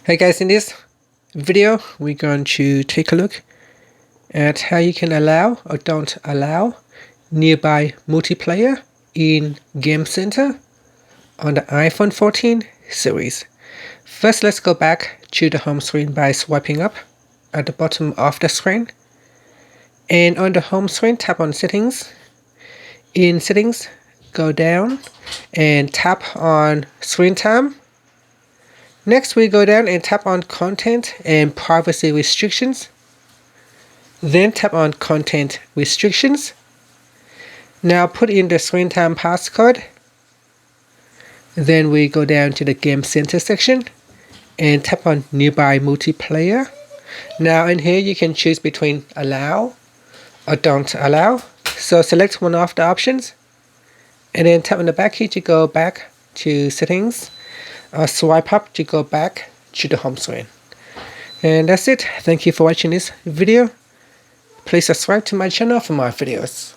Hey guys, in this video we're going to take a look at how you can allow or don't allow nearby multiplayer in Game Center on the iPhone 14 series. First, let's go back to the home screen by swiping up at the bottom of the screen, and on the home screen tap on Settings. In Settings, go down and tap on Screen Time. Next, we go down and tap on Content and Privacy Restrictions. Then tap on Content Restrictions. Now put in the screen time passcode. Then we go down to the Game Center section and tap on Nearby Multiplayer. Now in here you can choose between allow or don't allow. So select one of the options and then tap on the back key to go back to Settings. Swipe up to go back to the home screen. And that's it. Thank you for watching this video. Please subscribe to my channel for more videos.